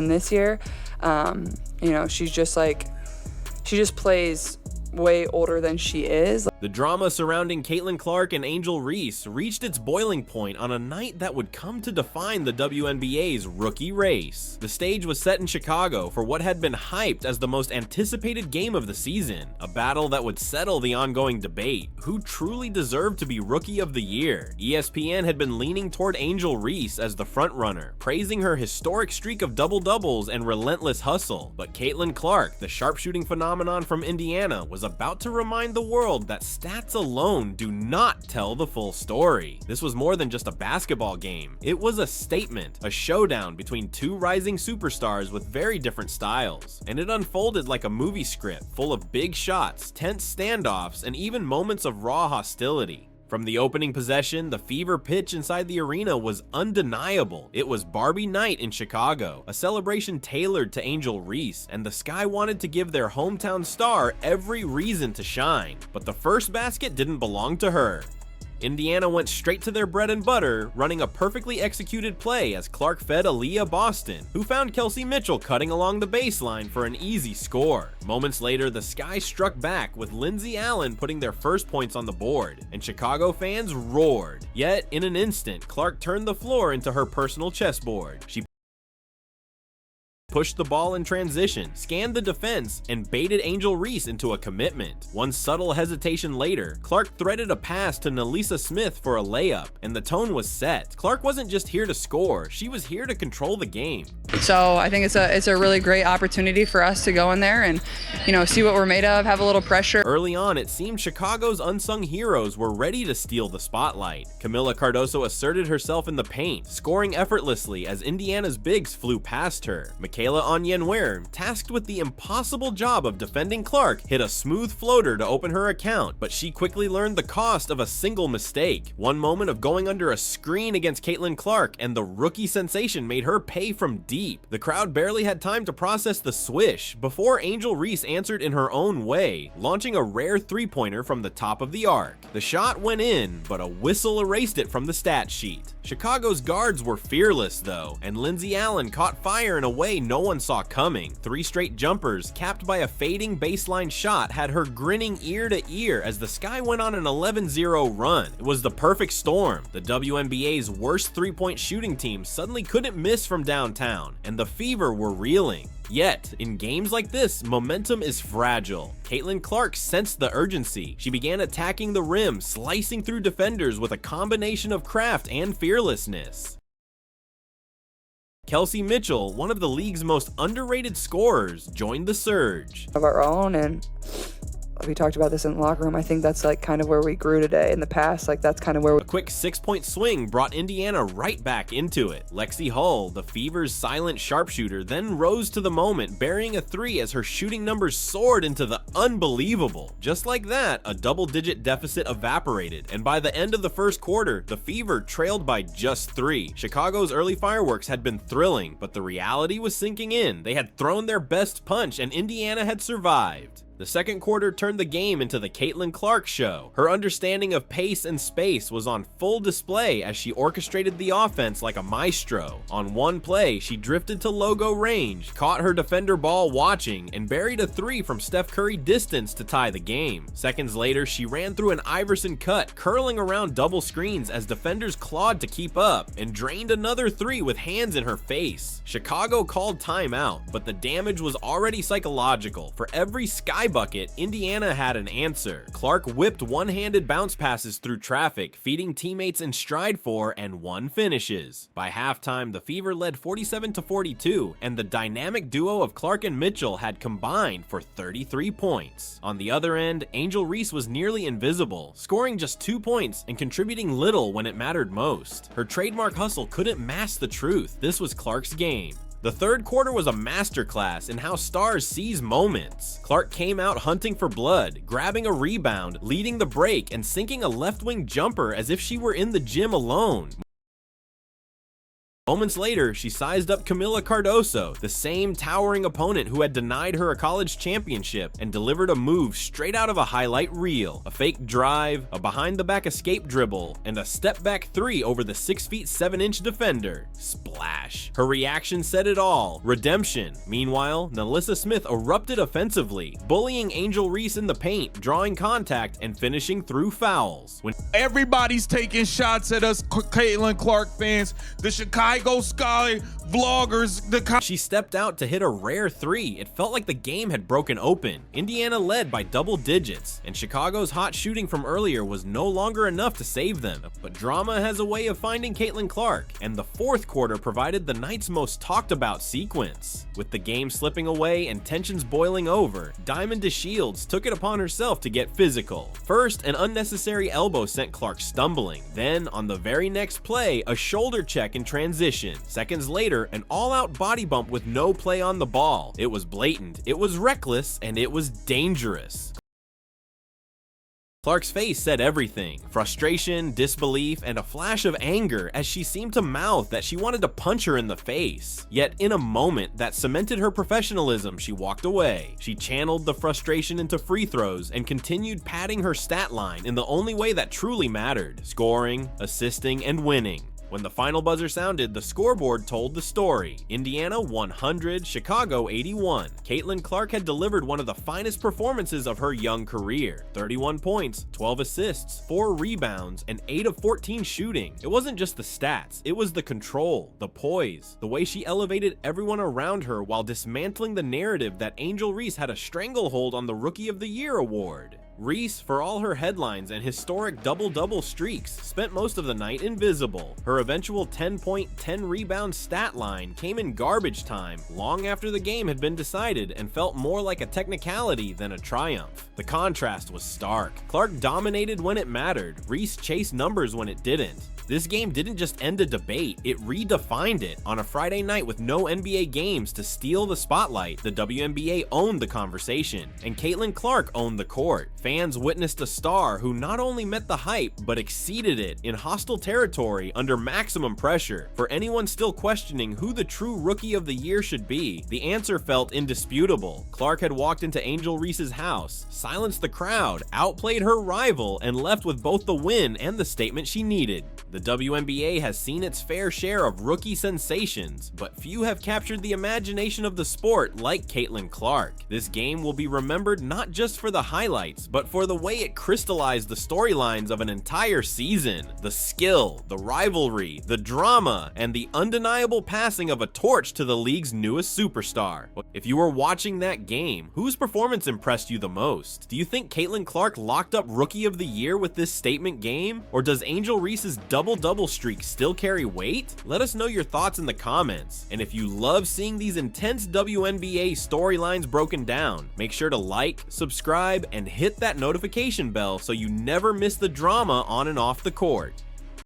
And this year, you know, she just plays way older than she is. The drama surrounding Caitlin Clark and Angel Reese reached its boiling point on a night that would come to define the WNBA's rookie race. The stage was set in Chicago for what had been hyped as the most anticipated game of the season, a battle that would settle the ongoing debate: who truly deserved to be Rookie of the Year? ESPN had been leaning toward Angel Reese as the frontrunner, praising her historic streak of double-doubles and relentless hustle. But Caitlin Clark, the sharpshooting phenomenon from Indiana, was about to remind the world that stats alone do not tell the full story. This was more than just a basketball game. It was a statement, a showdown between two rising superstars with very different styles. And it unfolded like a movie script, full of big shots, tense standoffs, and even moments of raw hostility. From the opening possession, the fever pitch inside the arena was undeniable. It was Barbie night in Chicago, a celebration tailored to Angel Reese, and the Sky wanted to give their hometown star every reason to shine. But the first basket didn't belong to her. Indiana went straight to their bread and butter, running a perfectly executed play as Clark fed Aaliyah Boston, who found Kelsey Mitchell cutting along the baseline for an easy score. Moments later, the Sky struck back with Lindsay Allen putting their first points on the board, and Chicago fans roared. Yet, in an instant, Clark turned the floor into her personal chessboard. She pushed the ball in transition, scanned the defense, and baited Angel Reese into a commitment. One subtle hesitation later, Clark threaded a pass to Nelisa Smith for a layup, and the tone was set. Clark wasn't just here to score, she was here to control the game. So I think it's a really great opportunity for us to go in there and, you know, see what we're made of, have a little pressure. Early on, it seemed Chicago's unsung heroes were ready to steal the spotlight. Camila Cardoso asserted herself in the paint, scoring effortlessly as Indiana's bigs flew past her. Michaela Onyenwere, tasked with the impossible job of defending Clark, hit a smooth floater to open her account, but she quickly learned the cost of a single mistake. One moment of going under a screen against Caitlin Clark, and the rookie sensation made her pay from deep. The crowd barely had time to process the swish before Angel Reese answered in her own way, launching a rare three-pointer from the top of the arc. The shot went in, but a whistle erased it from the stat sheet. Chicago's guards were fearless though, and Lindsay Allen caught fire in a way no one saw coming. 3 straight jumpers, capped by a fading baseline shot, had her grinning ear to ear as the Sky went on an 11-0 run. It was the perfect storm. The WNBA's worst three-point shooting team suddenly couldn't miss from downtown, and the Fever were reeling. Yet, in games like this, momentum is fragile. Caitlin Clark sensed the urgency. She began attacking the rim, slicing through defenders with a combination of craft and fearlessness. Kelsey Mitchell, one of the league's most underrated scorers, joined the surge. Of our own, and we talked about this in the locker room. I think that's like kind of where we grew today. In the past, like that's kind of where A quick 6-point swing brought Indiana right back into it. Lexi Hull, the Fever's silent sharpshooter, then rose to the moment, burying a 3 as her shooting numbers soared into the unbelievable. Just like that, a double-digit deficit evaporated, and by the end of the first quarter, the Fever trailed by just 3. Chicago's early fireworks had been thrilling, but the reality was sinking in. They had thrown their best punch, and Indiana had survived. The second quarter turned the game into the Caitlin Clark show. Her understanding of pace and space was on full display as she orchestrated the offense like a maestro. On one play, she drifted to logo range, caught her defender ball watching, and buried a 3 from Steph Curry distance to tie the game. Seconds later, she ran through an Iverson cut, curling around double screens as defenders clawed to keep up, and drained another 3 with hands in her face. Chicago called timeout, but the damage was already psychological. For every Sky bucket, Indiana had an answer. Clark whipped one-handed bounce passes through traffic, feeding teammates in stride 4 and 1 finishes. By halftime, the Fever led 47-42, and the dynamic duo of Clark and Mitchell had combined for 33 points. On the other end, Angel Reese was nearly invisible, scoring just 2 points and contributing little when it mattered most. Her trademark hustle couldn't mask the truth. This was Clark's game. The third quarter was a masterclass in how stars seize moments. Clark came out hunting for blood, grabbing a rebound, leading the break, and sinking a left-wing jumper as if she were in the gym alone. Moments later, she sized up Camila Cardoso, the same towering opponent who had denied her a college championship, and delivered a move straight out of a highlight reel. A fake drive, a behind-the-back escape dribble, and a step-back 3 over the 6'7" defender. Splash. Her reaction said it all. Redemption. Meanwhile, Nalissa Smith erupted offensively, bullying Angel Reese in the paint, drawing contact, and finishing through fouls. When everybody's taking shots at us Caitlin Clark fans, the Chicago Sky vloggers, she stepped out to hit a rare 3, it felt like the game had broken open. Indiana led by double digits, and Chicago's hot shooting from earlier was no longer enough to save them. But drama has a way of finding Caitlin Clark, and the fourth quarter provided the night's most talked about sequence. With the game slipping away and tensions boiling over, Diamond DeShields took it upon herself to get physical. First, an unnecessary elbow sent Clark stumbling. Then, on the very next play, a shoulder check in transition. Seconds later, an all-out body bump with no play on the ball. It was blatant, it was reckless, and it was dangerous. Clark's face said everything. Frustration, disbelief, and a flash of anger as she seemed to mouth that she wanted to punch her in the face. Yet in a moment that cemented her professionalism, she walked away. She channeled the frustration into free throws and continued padding her stat line in the only way that truly mattered: scoring, assisting, and winning. When the final buzzer sounded, the scoreboard told the story. Indiana 100, Chicago 81. Caitlin Clark had delivered one of the finest performances of her young career. 31 points, 12 assists, 4 rebounds, and 8 of 14 shooting. It wasn't just the stats, it was the control, the poise, the way she elevated everyone around her while dismantling the narrative that Angel Reese had a stranglehold on the Rookie of the Year award. Reese, for all her headlines and historic double-double streaks, spent most of the night invisible. Her eventual 10-point, 10-rebound stat line came in garbage time, long after the game had been decided, and felt more like a technicality than a triumph. The contrast was stark. Clark dominated when it mattered. Reese chased numbers when it didn't. This game didn't just end a debate, it redefined it. On a Friday night with no NBA games to steal the spotlight, the WNBA owned the conversation, and Caitlin Clark owned the court. Fans witnessed a star who not only met the hype, but exceeded it in hostile territory under maximum pressure. For anyone still questioning who the true Rookie of the Year should be, the answer felt indisputable. Clark had walked into Angel Reese's house, silenced the crowd, outplayed her rival, and left with both the win and the statement she needed. The WNBA has seen its fair share of rookie sensations, but few have captured the imagination of the sport like Caitlin Clark. This game will be remembered not just for the highlights, but for the way it crystallized the storylines of an entire season. The skill, the rivalry, the drama, and the undeniable passing of a torch to the league's newest superstar. If you were watching that game, whose performance impressed you the most? Do you think Caitlin Clark locked up Rookie of the Year with this statement game? Or does Angel Reese's double-double streak still carry weight? Let us know your thoughts in the comments. And if you love seeing these intense WNBA storylines broken down, make sure to like, subscribe, and hit that notification bell so you never miss the drama on and off the court.